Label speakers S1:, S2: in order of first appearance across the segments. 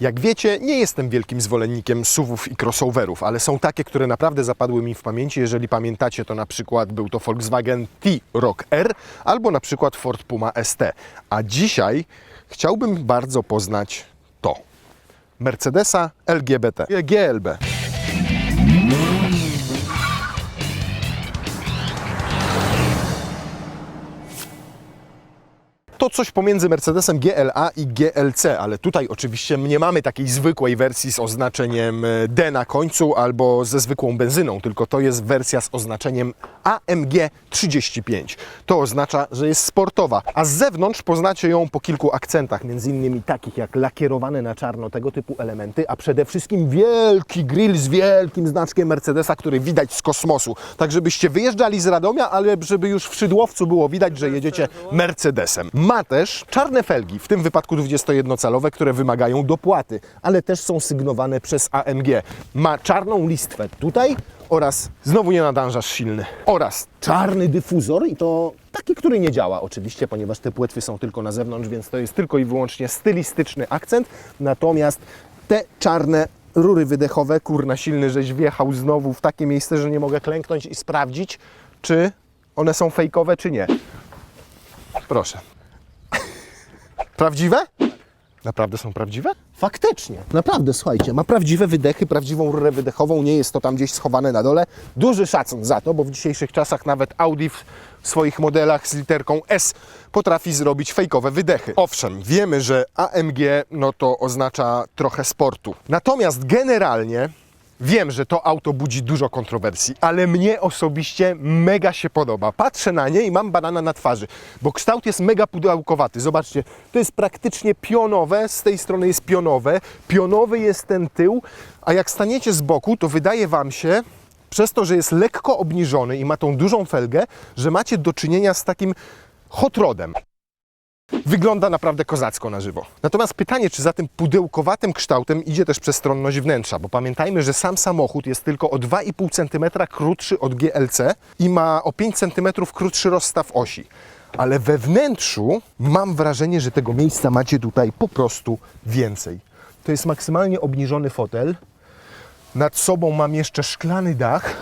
S1: Jak wiecie, nie jestem wielkim zwolennikiem SUV-ów i crossoverów, ale są takie, które naprawdę zapadły mi w pamięci. Jeżeli pamiętacie, to na przykład był to Volkswagen T-Roc R albo na przykład Ford Puma ST. A dzisiaj chciałbym bardzo poznać to. Mercedesa LGBT, GLB. To coś pomiędzy Mercedesem GLA i GLC, ale tutaj oczywiście nie mamy takiej zwykłej wersji z oznaczeniem D na końcu albo ze zwykłą benzyną, tylko to jest wersja z oznaczeniem AMG 35. To oznacza, że jest sportowa, a z zewnątrz poznacie ją po kilku akcentach, między innymi takich jak lakierowane na czarno, tego typu elementy, a przede wszystkim wielki grill z wielkim znaczkiem Mercedesa, który widać z kosmosu. Tak żebyście wyjeżdżali z Radomia, ale żeby już w Szydłowcu było widać, że jedziecie Mercedesem. Ma też czarne felgi, w tym wypadku 21-calowe, które wymagają dopłaty, ale też są sygnowane przez AMG. Ma czarną listwę tutaj oraz, znowu nie nadążasz silny, oraz czarny dyfuzor i to taki, który nie działa oczywiście, ponieważ te płetwy są tylko na zewnątrz, więc to jest tylko i wyłącznie stylistyczny akcent. Natomiast te czarne rury wydechowe, kurna silny, żeś wjechał znowu w takie miejsce, że nie mogę klęknąć i sprawdzić, czy one są fejkowe, czy nie. Proszę. Prawdziwe? Naprawdę są prawdziwe? Faktycznie. Naprawdę, słuchajcie, ma prawdziwe wydechy, prawdziwą rurę wydechową, nie jest to tam gdzieś schowane na dole. Duży szacun za to, bo w dzisiejszych czasach nawet Audi w swoich modelach z literką S potrafi zrobić fejkowe wydechy. Owszem, wiemy, że AMG no to oznacza trochę sportu. Natomiast generalnie wiem, że to auto budzi dużo kontrowersji, ale mnie osobiście mega się podoba. Patrzę na nie i mam banana na twarzy, bo kształt jest mega pudełkowaty. Zobaczcie, to jest praktycznie pionowe, z tej strony jest pionowe, pionowy jest ten tył, a jak staniecie z boku, to wydaje Wam się, przez to, że jest lekko obniżony i ma tą dużą felgę, że macie do czynienia z takim hot rodem. Wygląda naprawdę kozacko na żywo. Natomiast pytanie, czy za tym pudełkowatym kształtem idzie też przestronność wnętrza, bo pamiętajmy, że sam samochód jest tylko o 2,5 cm krótszy od GLC i ma o 5 cm krótszy rozstaw osi. Ale we wnętrzu mam wrażenie, że tego miejsca macie tutaj po prostu więcej. To jest maksymalnie obniżony fotel. Nad sobą mam jeszcze szklany dach.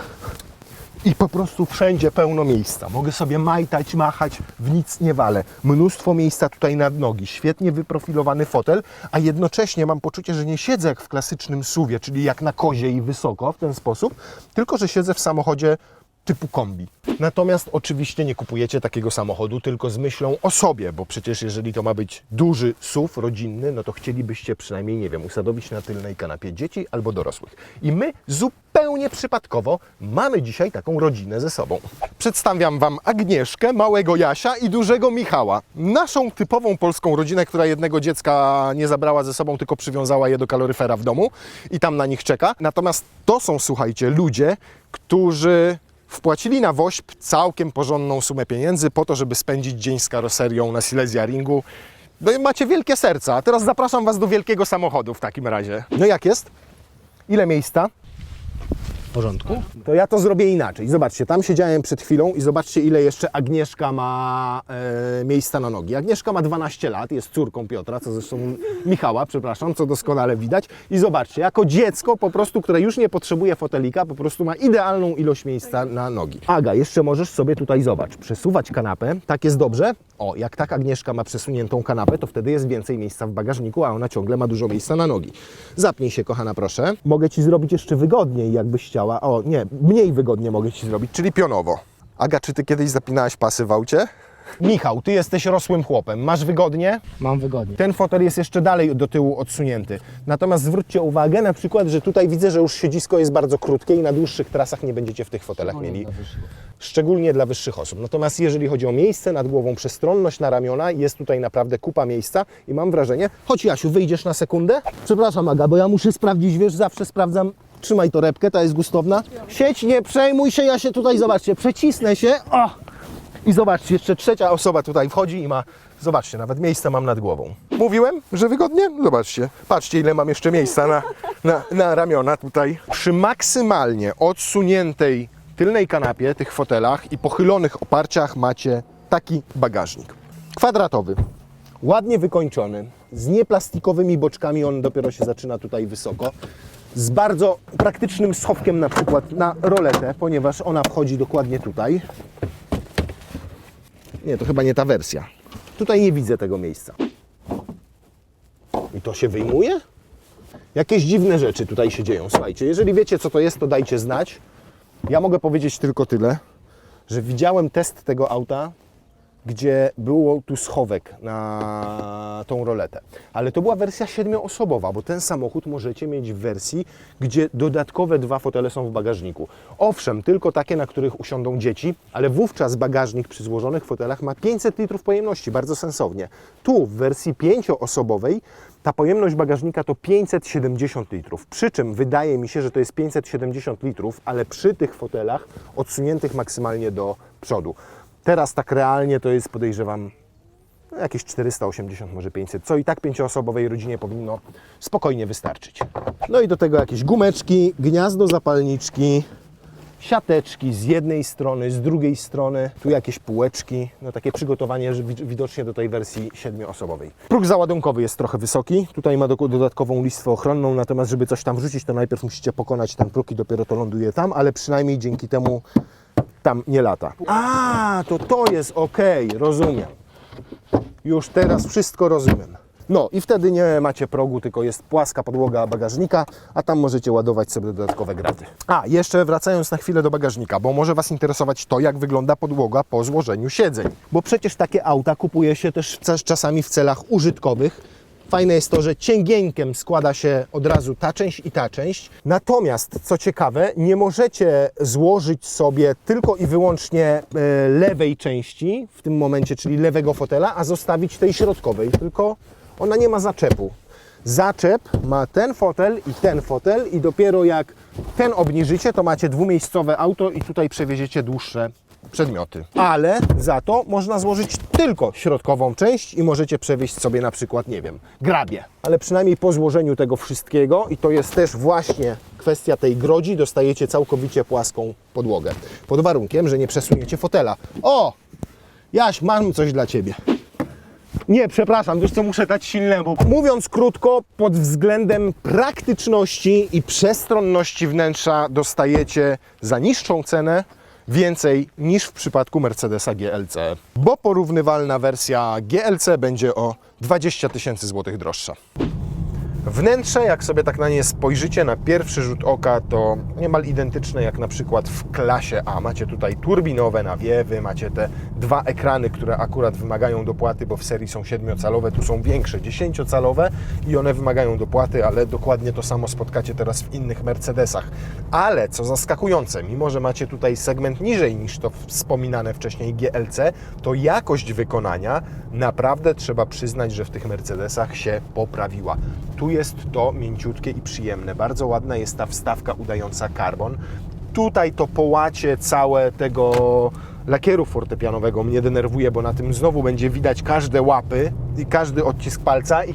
S1: I po prostu wszędzie pełno miejsca. Mogę sobie majtać, machać, w nic nie walę. Mnóstwo miejsca tutaj nad nogi, świetnie wyprofilowany fotel, a jednocześnie mam poczucie, że nie siedzę jak w klasycznym SUV-ie, czyli jak na kozie i wysoko w ten sposób, tylko że siedzę w samochodzie typu kombi. Natomiast oczywiście nie kupujecie takiego samochodu tylko z myślą o sobie, bo przecież jeżeli to ma być duży SUV rodzinny, no to chcielibyście przynajmniej, nie wiem, usadowić na tylnej kanapie dzieci albo dorosłych. I my zupełnie przypadkowo mamy dzisiaj taką rodzinę ze sobą. Przedstawiam Wam Agnieszkę, małego Jasia i dużego Michała. Naszą typową polską rodzinę, która jednego dziecka nie zabrała ze sobą, tylko przywiązała je do kaloryfera w domu i tam na nich czeka. Natomiast to są, słuchajcie, ludzie, którzy wpłacili na WOŚP całkiem porządną sumę pieniędzy po to, żeby spędzić dzień z karoserią na Silesia Ringu. No i macie wielkie serca, a teraz zapraszam Was do wielkiego samochodu w takim razie. No jak jest? Ile miejsca? W porządku? To ja to zrobię inaczej. Zobaczcie, tam siedziałem przed chwilą i zobaczcie, ile jeszcze Agnieszka ma miejsca na nogi. Agnieszka ma 12 lat, jest córką Piotra, co zresztą Michała, przepraszam, co doskonale widać. I zobaczcie, jako dziecko po prostu, które już nie potrzebuje fotelika, po prostu ma idealną ilość miejsca na nogi. Aga, jeszcze możesz sobie tutaj, zobacz, przesuwać kanapę. Tak jest dobrze? O, jak tak Agnieszka ma przesuniętą kanapę, to wtedy jest więcej miejsca w bagażniku, a ona ciągle ma dużo miejsca na nogi. Zapnij się, kochana, proszę. Mogę Ci zrobić jeszcze wygodniej, jakbyś chciała. O, nie, mniej wygodnie mogę Ci zrobić, czyli pionowo. Aga, czy Ty kiedyś zapinałaś pasy w aucie? Michał, Ty jesteś rosłym chłopem. Masz wygodnie?
S2: Mam wygodnie.
S1: Ten fotel jest jeszcze dalej do tyłu odsunięty. Natomiast zwróćcie uwagę na przykład, że tutaj widzę, że już siedzisko jest bardzo krótkie i na dłuższych trasach nie będziecie w tych fotelach mieli. Szczególnie dla wyższych osób. Natomiast jeżeli chodzi o miejsce nad głową, przestronność na ramiona, jest tutaj naprawdę kupa miejsca i mam wrażenie... Chodź, Jasiu, wyjdziesz na sekundę?
S2: Przepraszam, Aga, bo ja muszę sprawdzić, wiesz, zawsze sprawdzam.
S1: Trzymaj torebkę, ta jest gustowna.
S2: Siedź, nie przejmuj się, ja się tutaj, zobaczcie, przecisnę się. O!
S1: I zobaczcie, jeszcze trzecia osoba tutaj wchodzi i ma... Zobaczcie, nawet miejsce mam nad głową. Mówiłem, że wygodnie? Zobaczcie. Patrzcie, ile mam jeszcze miejsca na ramiona tutaj. Przy maksymalnie odsuniętej tylnej kanapie, tych fotelach i pochylonych oparciach macie taki bagażnik. Kwadratowy, ładnie wykończony, z nieplastikowymi boczkami, on dopiero się zaczyna tutaj wysoko. Z bardzo praktycznym schowkiem na przykład na roletę, ponieważ ona wchodzi dokładnie tutaj. Nie, to chyba nie ta wersja. Tutaj nie widzę tego miejsca. I to się wyjmuje? Jakieś dziwne rzeczy tutaj się dzieją. Słuchajcie, jeżeli wiecie, co to jest, to dajcie znać. Ja mogę powiedzieć tylko tyle, że widziałem test tego auta, gdzie było tu schowek na tą roletę. Ale to była wersja 7-osobowa, bo ten samochód możecie mieć w wersji, gdzie dodatkowe 2 fotele są w bagażniku. Owszem, tylko takie, na których usiądą dzieci, ale wówczas bagażnik przy złożonych fotelach ma 500 litrów pojemności, bardzo sensownie. Tu w wersji 5-osobowej ta pojemność bagażnika to 570 litrów. Przy czym wydaje mi się, że to jest 570 litrów, ale przy tych fotelach odsuniętych maksymalnie do przodu. Teraz tak realnie to jest, podejrzewam, jakieś 480, może 500, co i tak 5-osobowej rodzinie powinno spokojnie wystarczyć. No i do tego jakieś gumeczki, gniazdo zapalniczki, siateczki z jednej strony, z drugiej strony, tu jakieś półeczki, no takie przygotowanie widocznie do tej wersji 7-osobowej. Próg załadunkowy jest trochę wysoki, tutaj ma dodatkową listwę ochronną, natomiast żeby coś tam wrzucić, to najpierw musicie pokonać ten próg i dopiero to ląduje tam, ale przynajmniej dzięki temu tam nie lata. A, to jest ok, rozumiem. Już teraz wszystko rozumiem. No i wtedy nie macie progu, tylko jest płaska podłoga bagażnika, a tam możecie ładować sobie dodatkowe graty. A, jeszcze wracając na chwilę do bagażnika, bo może Was interesować to, jak wygląda podłoga po złożeniu siedzeń. Bo przecież takie auta kupuje się też czasami w celach użytkowych. Fajne jest to, że cięgieńkiem składa się od razu ta część i ta część. Natomiast, co ciekawe, nie możecie złożyć sobie tylko i wyłącznie lewej części w tym momencie, czyli lewego fotela, a zostawić tej środkowej, tylko ona nie ma zaczepu. Zaczep ma ten fotel i dopiero jak ten obniżycie, to macie dwumiejscowe auto i tutaj przewieziecie dłuższe przedmioty. Ale za to można złożyć tylko środkową część i możecie przewieźć sobie na przykład, nie wiem, grabie. Ale przynajmniej po złożeniu tego wszystkiego, i to jest też właśnie kwestia tej grodzi, dostajecie całkowicie płaską podłogę. Pod warunkiem, że nie przesuniecie fotela. O! Jaś, mam coś dla Ciebie. Nie, przepraszam, wiesz co, muszę dać silnemu. Mówiąc krótko, pod względem praktyczności i przestronności wnętrza dostajecie za niższą cenę więcej niż w przypadku Mercedesa GLC, bo porównywalna wersja GLC będzie o 20 000 złotych droższa. Wnętrze, jak sobie tak na nie spojrzycie na pierwszy rzut oka, to niemal identyczne jak na przykład w klasie A. Macie tutaj turbinowe nawiewy, macie te 2 ekrany, które akurat wymagają dopłaty, bo w serii są 7-calowe, tu są większe, 10-calowe i one wymagają dopłaty, ale dokładnie to samo spotkacie teraz w innych Mercedesach. Ale co zaskakujące, mimo że macie tutaj segment niżej niż to wspominane wcześniej GLC, to jakość wykonania naprawdę trzeba przyznać, że w tych Mercedesach się poprawiła. Tu jest to mięciutkie i przyjemne. Bardzo ładna jest ta wstawka udająca karbon. Tutaj to połacie całe tego lakieru fortepianowego mnie denerwuje, bo na tym znowu będzie widać każde łapy i każdy odcisk palca i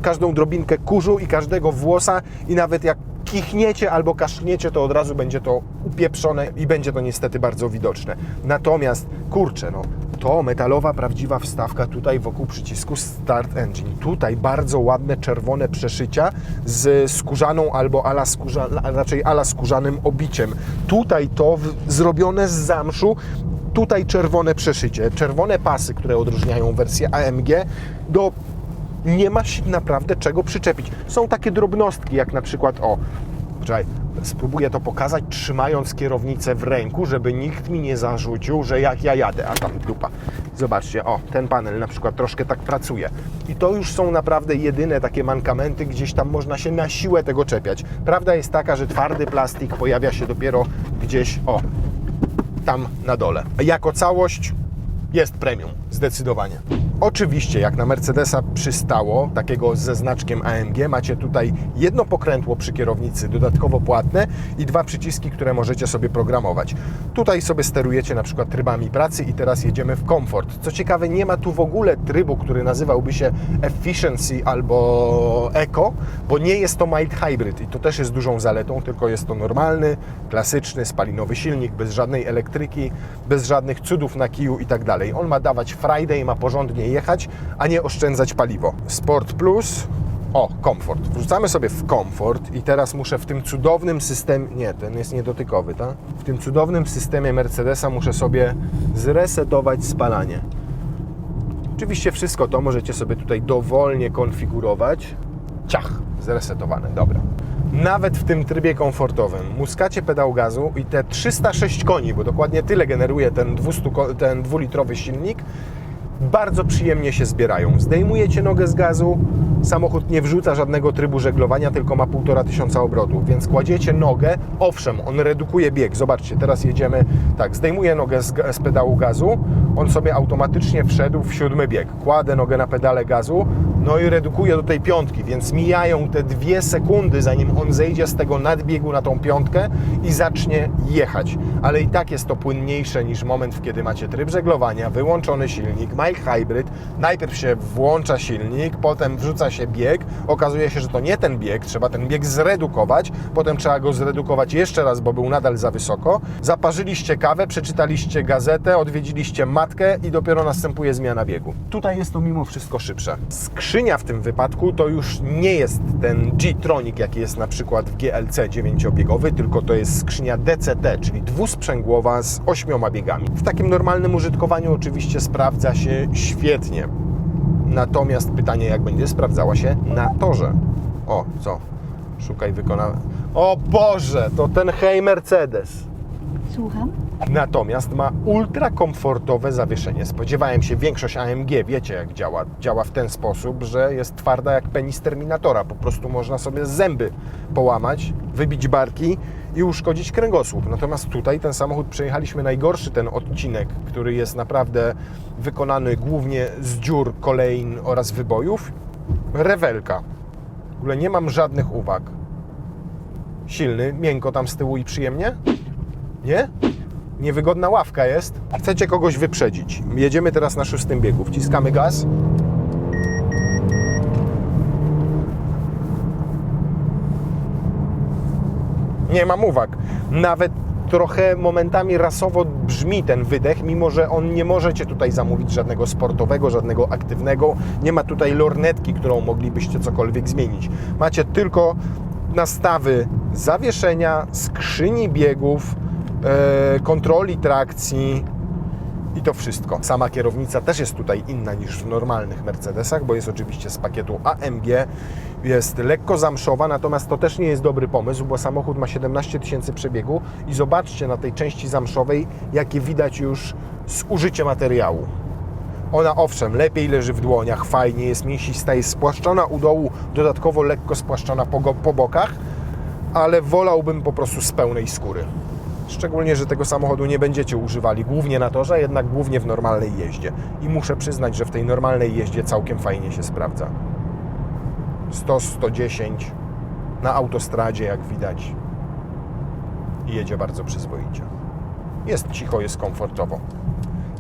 S1: każdą drobinkę kurzu i każdego włosa i nawet jak kichniecie albo kaszlniecie, to od razu będzie to upieprzone i będzie to niestety bardzo widoczne. Natomiast, kurczę, no, to metalowa, prawdziwa wstawka tutaj wokół przycisku Start Engine. Tutaj bardzo ładne czerwone przeszycia z skórzaną albo raczej ala skórzanym obiciem. Tutaj to zrobione z zamszu. Tutaj czerwone przeszycie, czerwone pasy, które odróżniają wersję AMG. Nie ma się naprawdę czego przyczepić. Są takie drobnostki, jak na przykład, spróbuję to pokazać, trzymając kierownicę w ręku, żeby nikt mi nie zarzucił, że jak ja jadę, a tam dupa. Zobaczcie, ten panel na przykład troszkę tak pracuje. I to już są naprawdę jedyne takie mankamenty, gdzieś tam można się na siłę tego czepiać. Prawda jest taka, że twardy plastik pojawia się dopiero gdzieś, tam na dole. Jako całość jest premium, zdecydowanie. Oczywiście, jak na Mercedesa przystało, takiego ze znaczkiem AMG, macie tutaj jedno pokrętło przy kierownicy dodatkowo płatne i 2 przyciski, które możecie sobie programować. Tutaj sobie sterujecie na przykład trybami pracy i teraz jedziemy w komfort. Co ciekawe, nie ma tu w ogóle trybu, który nazywałby się Efficiency albo Eco, bo nie jest to mild hybrid i to też jest dużą zaletą, tylko jest to normalny, klasyczny, spalinowy silnik, bez żadnej elektryki, bez żadnych cudów na kiju i tak dalej. On ma dawać Friday, ma porządnie jechać, a nie oszczędzać paliwo. Sport Plus, komfort. Wrzucamy sobie w komfort i teraz muszę w tym cudownym systemie, nie, ten jest niedotykowy, tak? W tym cudownym systemie Mercedesa muszę sobie zresetować spalanie. Oczywiście wszystko to możecie sobie tutaj dowolnie konfigurować. Ciach, zresetowane, dobra. Nawet w tym trybie komfortowym muskacie pedał gazu i te 306 koni, bo dokładnie tyle generuje ten 2-litrowy silnik, bardzo przyjemnie się zbierają. Zdejmujecie nogę z gazu, samochód nie wrzuca żadnego trybu żeglowania, tylko ma 1500 obrotów, więc kładziecie nogę, owszem, on redukuje bieg. Zobaczcie, teraz jedziemy, tak, zdejmuję nogę z pedału gazu, on sobie automatycznie wszedł w 7. bieg. Kładę nogę na pedale gazu, no i redukuje do tej 5, więc mijają te 2 sekundy, zanim on zejdzie z tego nadbiegu na tą 5 i zacznie jechać. Ale i tak jest to płynniejsze niż moment, kiedy macie tryb żeglowania, wyłączony silnik, mild hybrid, najpierw się włącza silnik, potem wrzuca się bieg, okazuje się, że to nie ten bieg, trzeba ten bieg zredukować, potem trzeba go zredukować jeszcze raz, bo był nadal za wysoko, zaparzyliście kawę, przeczytaliście gazetę, odwiedziliście matkę i dopiero następuje zmiana biegu. Tutaj jest to mimo wszystko szybsze. Skrzynia w tym wypadku to już nie jest ten G-Tronic, jaki jest na przykład w GLC 9-biegowy, tylko to jest skrzynia DCT, czyli dwusprzęgłowa z 8 biegami. W takim normalnym użytkowaniu oczywiście sprawdza się świetnie. Natomiast pytanie, jak będzie sprawdzała się na torze. O, co? Szukaj wykonania. O Boże, to ten hej Mercedes.
S3: Słucham?
S1: Natomiast ma ultra komfortowe zawieszenie. Spodziewałem się, większość AMG, wiecie jak działa. Działa w ten sposób, że jest twarda jak penis Terminatora. Po prostu można sobie zęby połamać, wybić barki i uszkodzić kręgosłup. Natomiast tutaj ten samochód przejechaliśmy najgorszy ten odcinek, który jest naprawdę wykonany głównie z dziur, kolejn oraz wybojów. Rewelka. W ogóle nie mam żadnych uwag. Silny, miękko tam z tyłu i przyjemnie? Nie? Niewygodna ławka jest. Chcecie kogoś wyprzedzić. Jedziemy teraz na 6. biegu. Wciskamy gaz. Nie mam uwag. Nawet trochę momentami rasowo brzmi ten wydech, mimo że nie możecie tutaj zamówić żadnego sportowego, żadnego aktywnego. Nie ma tutaj lornetki, którą moglibyście cokolwiek zmienić. Macie tylko nastawy zawieszenia, skrzyni biegów, kontroli trakcji i to wszystko. Sama kierownica też jest tutaj inna niż w normalnych Mercedesach, bo jest oczywiście z pakietu AMG, jest lekko zamszowa, natomiast to też nie jest dobry pomysł, bo samochód ma 17 000 przebiegu i zobaczcie na tej części zamszowej, jakie widać już zużycie materiału. Ona owszem, lepiej leży w dłoniach, fajnie, jest mięsista, jest spłaszczona u dołu, dodatkowo lekko spłaszczona po bokach, ale wolałbym po prostu z pełnej skóry. Szczególnie, że tego samochodu nie będziecie używali głównie na torze, a jednak głównie w normalnej jeździe. I muszę przyznać, że w tej normalnej jeździe całkiem fajnie się sprawdza. 100, 110 na autostradzie, jak widać. I jedzie bardzo przyzwoicie. Jest cicho, jest komfortowo.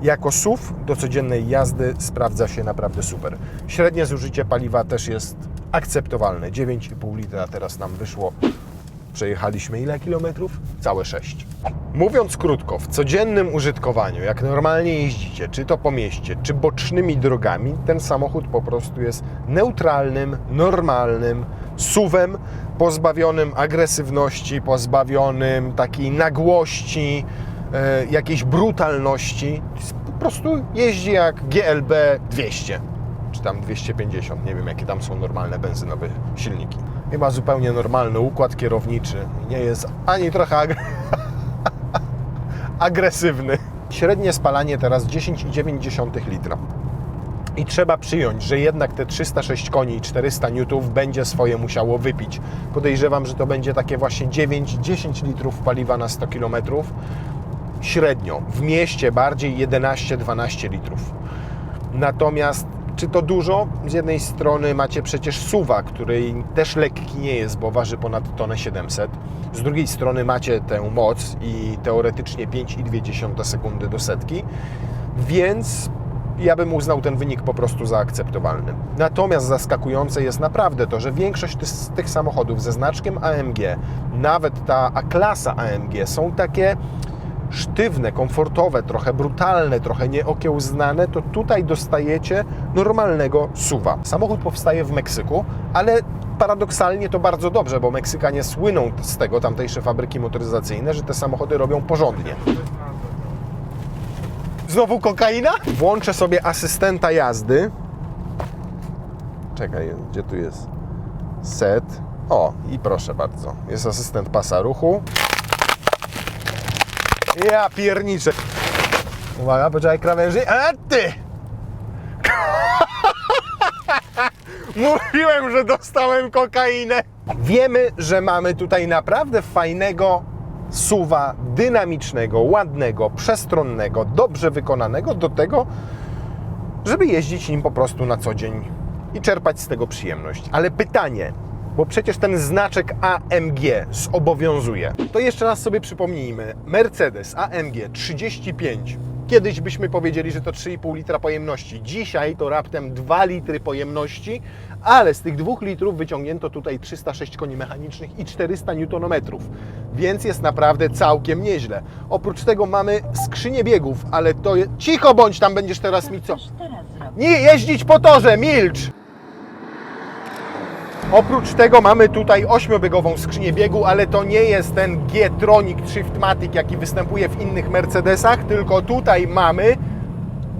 S1: Jako SUV do codziennej jazdy sprawdza się naprawdę super. Średnie zużycie paliwa też jest akceptowalne. 9,5 litra teraz nam wyszło. Przejechaliśmy ile kilometrów? Całe 6. Mówiąc krótko, w codziennym użytkowaniu, jak normalnie jeździcie, czy to po mieście, czy bocznymi drogami, ten samochód po prostu jest neutralnym, normalnym SUV-em, pozbawionym agresywności, pozbawionym takiej nagłości, jakiejś brutalności. Po prostu jeździ jak GLB 200, czy tam 250, nie wiem jakie tam są normalne benzynowe silniki. Chyba zupełnie normalny układ kierowniczy. Nie jest ani trochę agresywny. Średnie spalanie teraz 10,9 litra. I trzeba przyjąć, że jednak te 306 koni i 400 newtów będzie swoje musiało wypić. Podejrzewam, że to będzie takie właśnie 9-10 litrów paliwa na 100 km. Średnio. W mieście bardziej 11-12 litrów. Natomiast czy to dużo? Z jednej strony macie przecież SUV-a, który też lekki nie jest, bo waży ponad tonę 700. Z drugiej strony macie tę moc i teoretycznie 5,2 sekundy do setki, więc ja bym uznał ten wynik po prostu za akceptowalny. Natomiast zaskakujące jest naprawdę to, że większość z tych samochodów ze znaczkiem AMG, nawet ta A-klasa AMG są takie sztywne, komfortowe, trochę brutalne, trochę nieokiełznane, to tutaj dostajecie normalnego SUV-a. Samochód powstaje w Meksyku, ale paradoksalnie to bardzo dobrze, bo Meksykanie słyną z tego, tamtejsze fabryki motoryzacyjne, że te samochody robią porządnie. Znowu kokaina? Włączę sobie asystenta jazdy. Czekaj, gdzie tu jest? Set. O, i proszę bardzo, jest asystent pasa ruchu. Ja pierniczę. Uwaga, poczekaj, krawędzi. A ty! Mówiłem, że dostałem kokainę. Wiemy, że mamy tutaj naprawdę fajnego SUV-a, dynamicznego, ładnego, przestronnego, dobrze wykonanego do tego, żeby jeździć nim po prostu na co dzień i czerpać z tego przyjemność. Ale pytanie, bo przecież ten znaczek AMG zobowiązuje. To jeszcze raz sobie przypomnijmy. Mercedes AMG 35. Kiedyś byśmy powiedzieli, że to 3,5 litra pojemności. Dzisiaj to raptem 2 litry pojemności, ale z tych 2 litrów wyciągnięto tutaj 306 koni mechanicznych i 400 Nm. Więc jest naprawdę całkiem nieźle. Oprócz tego mamy skrzynię biegów, ale to jest... Cicho bądź, tam będziesz teraz mi co? Nie jeździć po torze, milcz! Oprócz tego mamy tutaj 8-biegową skrzynię biegu, ale to nie jest ten G-Tronic Shiftmatic, jaki występuje w innych Mercedesach, tylko tutaj mamy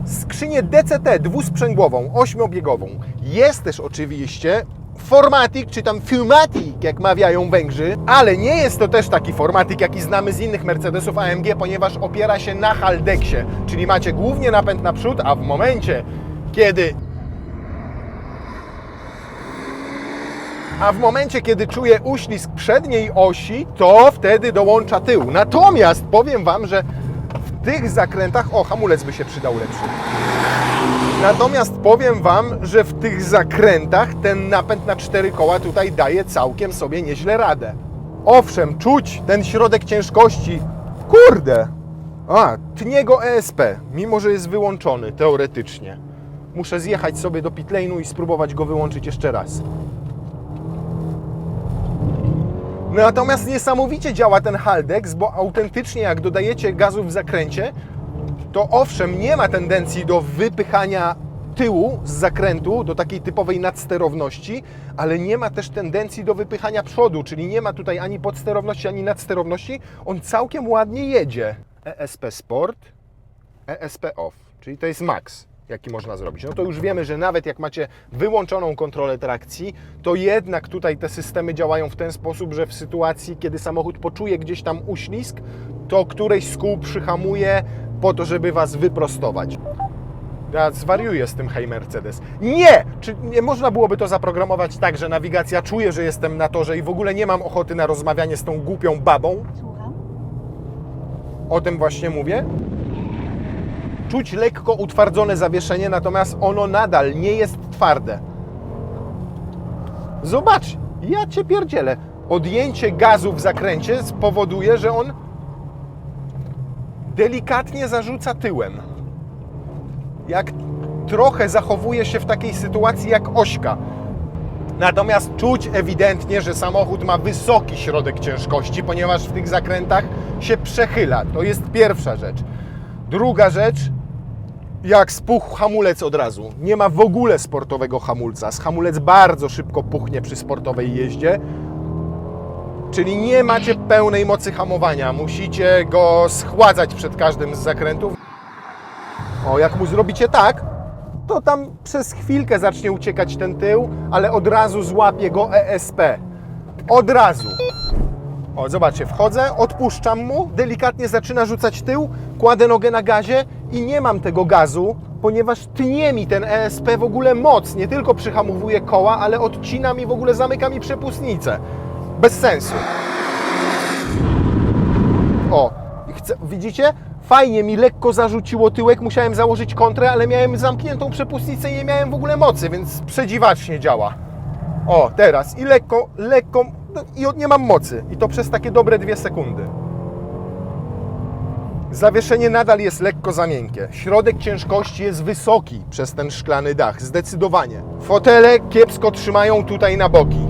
S1: skrzynię DCT dwusprzęgłową, 8-biegową. Jest też oczywiście Formatic, czy tam Fumatic, jak mawiają Węgrzy, ale nie jest to też taki Formatic, jaki znamy z innych Mercedesów AMG, ponieważ opiera się na Haldexie, czyli macie głównie napęd naprzód, a w momencie, kiedy czuje uślizg przedniej osi, to wtedy dołącza tył. Natomiast powiem Wam, że w tych zakrętach... O, hamulec by się przydał lepszy. Natomiast powiem Wam, że w tych zakrętach ten napęd na 4 koła tutaj daje całkiem sobie nieźle radę. Owszem, czuć ten środek ciężkości. Kurde! Tnie go ESP, mimo że jest wyłączony teoretycznie. Muszę zjechać sobie do pit lane'u i spróbować go wyłączyć jeszcze raz. Natomiast niesamowicie działa ten Haldex, bo autentycznie jak dodajecie gazu w zakręcie, to owszem, nie ma tendencji do wypychania tyłu z zakrętu, do takiej typowej nadsterowności, ale nie ma też tendencji do wypychania przodu, czyli nie ma tutaj ani podsterowności, ani nadsterowności. On całkiem ładnie jedzie. ESP Sport, ESP Off, czyli to jest max, jaki można zrobić. No to już wiemy, że nawet jak macie wyłączoną kontrolę trakcji, to jednak tutaj te systemy działają w ten sposób, że w sytuacji, kiedy samochód poczuje gdzieś tam uślizg, to któreś z kół przyhamuje po to, żeby Was wyprostować. Ja zwariuję z tym, hej Mercedes. Nie! Czy nie można byłoby to zaprogramować tak, że nawigacja czuje, że jestem na torze i w ogóle nie mam ochoty na rozmawianie z tą głupią babą?
S3: Słucham?
S1: O tym właśnie mówię. Czuć lekko utwardzone zawieszenie, natomiast ono nadal nie jest twarde. Zobacz, ja Cię pierdzielę. Odjęcie gazu w zakręcie spowoduje, że on delikatnie zarzuca tyłem. Jak trochę zachowuje się w takiej sytuacji jak ośka. Natomiast czuć ewidentnie, że samochód ma wysoki środek ciężkości, ponieważ w tych zakrętach się przechyla. To jest pierwsza rzecz. Druga rzecz, jak spuchł hamulec od razu. Nie ma w ogóle sportowego hamulca. Hamulec bardzo szybko puchnie przy sportowej jeździe. Czyli nie macie pełnej mocy hamowania. Musicie go schładzać przed każdym z zakrętów. O, jak mu zrobicie tak, to tam przez chwilkę zacznie uciekać ten tył, ale od razu złapie go ESP. Od razu. O, zobaczcie, wchodzę, odpuszczam mu, delikatnie zaczyna rzucać tył, kładę nogę na gazie i nie mam tego gazu, ponieważ tnie mi ten ESP w ogóle moc. Nie tylko przyhamowuje koła, ale odcina mi w ogóle, zamyka mi przepustnicę. Bez sensu. O, i widzicie? Fajnie mi lekko zarzuciło tyłek, musiałem założyć kontrę, ale miałem zamkniętą przepustnicę i nie miałem w ogóle mocy, więc przedziwacznie działa. O, teraz i lekko, no, i nie mam mocy. I to przez takie dobre 2 sekundy. Zawieszenie nadal jest lekko za miękkie. Środek ciężkości jest wysoki przez ten szklany dach, zdecydowanie. Fotele kiepsko trzymają tutaj na boki.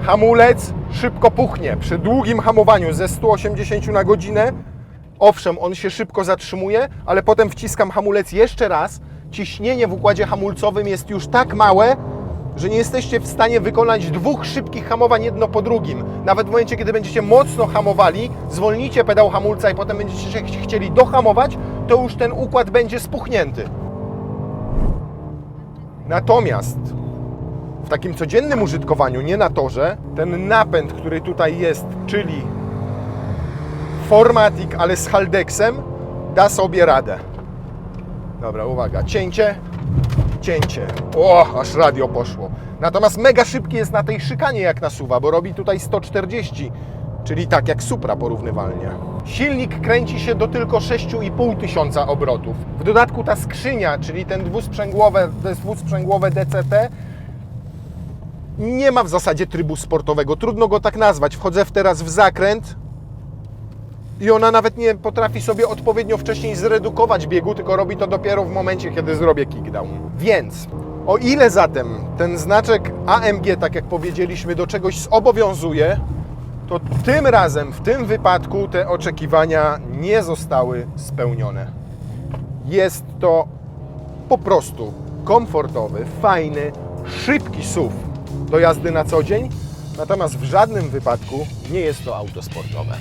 S1: Hamulec szybko puchnie przy długim hamowaniu ze 180 na godzinę. Owszem, on się szybko zatrzymuje, ale potem wciskam hamulec jeszcze raz. Ciśnienie w układzie hamulcowym jest już tak małe, że nie jesteście w stanie wykonać 2 szybkich hamowań jedno po drugim. Nawet w momencie, kiedy będziecie mocno hamowali, zwolnicie pedał hamulca i potem będziecie się chcieli dohamować, to już ten układ będzie spuchnięty. Natomiast w takim codziennym użytkowaniu, nie na torze, ten napęd, który tutaj jest, czyli Formatic, ale z Haldexem, da sobie radę. Dobra, uwaga, cięcie, cięcie. O, aż radio poszło. Natomiast mega szybki jest na tej szykanie jak nasuwa, bo robi tutaj 140, czyli tak jak Supra porównywalnie. Silnik kręci się do tylko 6500 obrotów. W dodatku ta skrzynia, czyli ten dwusprzęgłowe DCT, nie ma w zasadzie trybu sportowego. Trudno go tak nazwać. Wchodzę teraz w zakręt i ona nawet nie potrafi sobie odpowiednio wcześniej zredukować biegu, tylko robi to dopiero w momencie, kiedy zrobię kickdown. Więc o ile zatem ten znaczek AMG, tak jak powiedzieliśmy, do czegoś zobowiązuje, to tym razem, w tym wypadku te oczekiwania nie zostały spełnione. Jest to po prostu komfortowy, fajny, szybki SUV do jazdy na co dzień, natomiast w żadnym wypadku nie jest to auto sportowe.